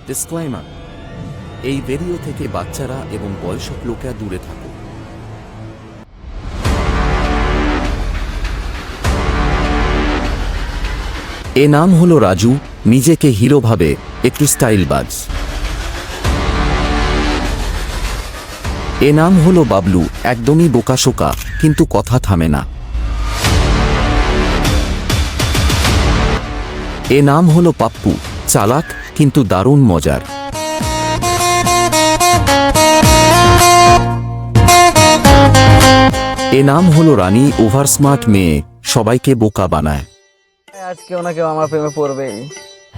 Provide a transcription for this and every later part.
Disclaimer, এই video থেকে বাচ্চারা এবং বয়স্ক লোকেরা দূরে থাকো। এ নাম হলো রাজু, নিজেকে হিরো ভাবে, একটু স্টাইলবাজ। এ নাম হলো বাবলু, একদমই বোকাশোকা, কিন্তু কথা থামে না। এ নাম হলো পাপ্পু, চালাক কিন্তু দারুণ মজার। এ নাম হলো রানী, ওভার স্মার্ট মেয়ে, সবাইকে বোকা বানায়। আজ কেউ না কেউ আমার প্রেমে পড়বেই।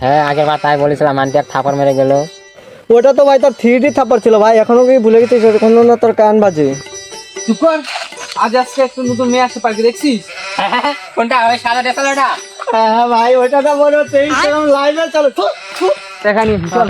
হ্যাঁ, আগের বার তাই বলেছিলাম, আন্টি এক থাপড় মেরে গেল। ওটা তো ভাই তোর 3D থাপ্পড় ছিল ভাই, এখনো কি ভুলে গেছিস? কোনো না তোর কান বাজে। চুপ কর। আজকে একটা নতুন মেয়ে আসছে পার্কে, দেখছিস? কোনটা ওই সাদা ডেসালাটা? হ্যাঁ ভাই, ওটা তো মনে হচ্ছে লাইভে চলো। দেখানি চল।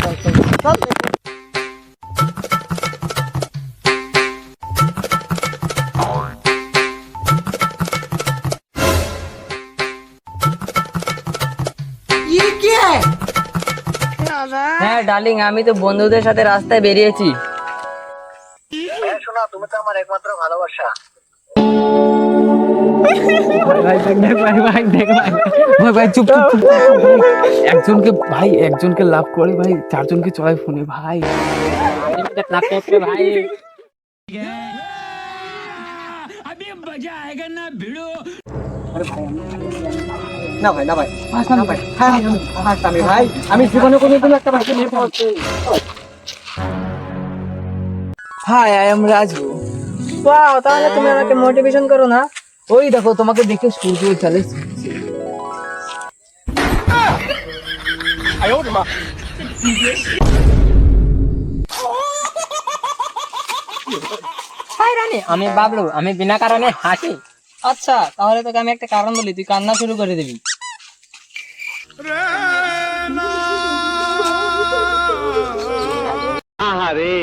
হ্যাঁ ডার্লিং, আমি তো বন্ধুদের সাথে রাস্তায় বেরিয়েছি। শোনা, তুমি তো আমার একমাত্র ভালোবাসা। ভাই চুপ চুপ চুপ। একজনকে লাভ করে ভাই, চারজনকে চড়াই ফোনে ভাই। ভাই না ভাই, না ভাই, না ভাই, হ্যাঁ আমি ভাই, আমি জীবনে কোনোদিন একটা ভাইকে নিয়ে পড়ছি। Hi, I am Raju. Wow, তাহলে তুমি আমাকে মোটিভেশন করো না? ওই দেখো, তোমাকে দেখে সূর্য চলে। হাই রানী, আমি বাবলু, আমি বিনা কারণে হাসি। আচ্ছা, তাহলে তোকে আমি একটা কারণ বলি, তুই কান্না শুরু করে দিবি। আহারে,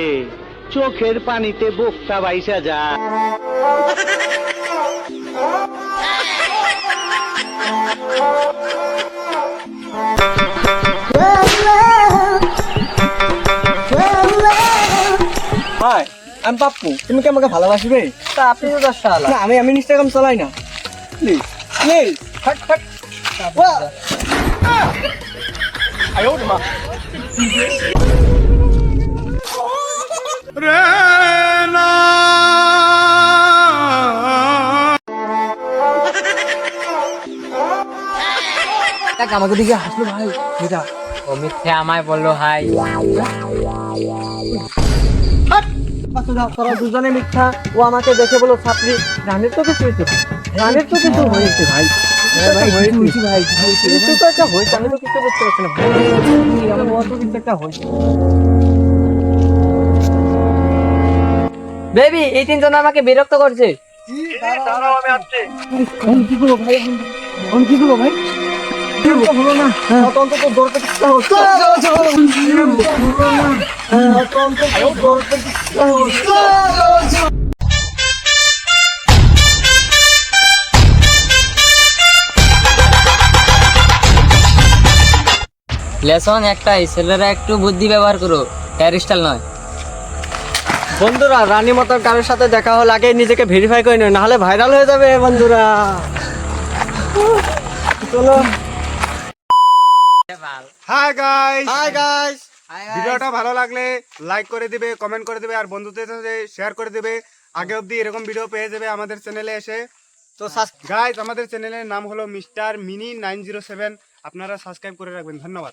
চোখের পানিতে বোকটা বাইসা যায়। ভাই, আমি পাপ্পু, তুমি কি আমাকে ভালোবাসবে? তা আপনি তো দশ সাল। না, আমি ইনস্টাগ্রাম চালাই না। প্লিজ প্লিজ, ফাট ফাট। আমাকে দিকে হাসলো ভাই। এটা ও মিথ্যে আমায় বললো হাই। তোরা দুজনে মিথ্যা। ও আমাকে দেখে বলো ছাত্রী। রানের তো কিছু হয়েছে, রানের তো কিছু হয়েছে ভাই। কিছু তো একটা হয়েছে, আমি তো কিছু বুঝতে পারছি না। আমার তো কিছু একটা হয়েছে। বেবি, এই তিনজন আমাকে বিরক্ত করছে। কি করবো ভাই? কি করবো ভাই? হলো না, অন্তত দৌড়তে চেষ্টা হচ্ছে। লেসন একটাই, ছেলেরা একটু বুদ্ধি ব্যবহার করো, হেয়ার নয়। বন্ধুরা, রানী মতো কারোর সাথে দেখা হলে আগে নিজেকে ভেরিফাই করে নিও, নাহলে ভাইরাল হয়ে যাবে বন্ধুরা। চলো। হাই গাইস, হাই গাইস, ভিডিওটা ভালো লাগলে লাইক করে দিবে, কমেন্ট করে দিবে আর বন্ধুদের সাথে শেয়ার করে দিবে। আগে অবধি এরকম ভিডিও পেয়ে যাবে আমাদের চ্যানেলে এসে। তো গাইস, আমাদের চ্যানেলের নাম হলো মিস্টার মিনি 907। আপনারা সাবস্ক্রাইব করে রাখবেন। ধন্যবাদ।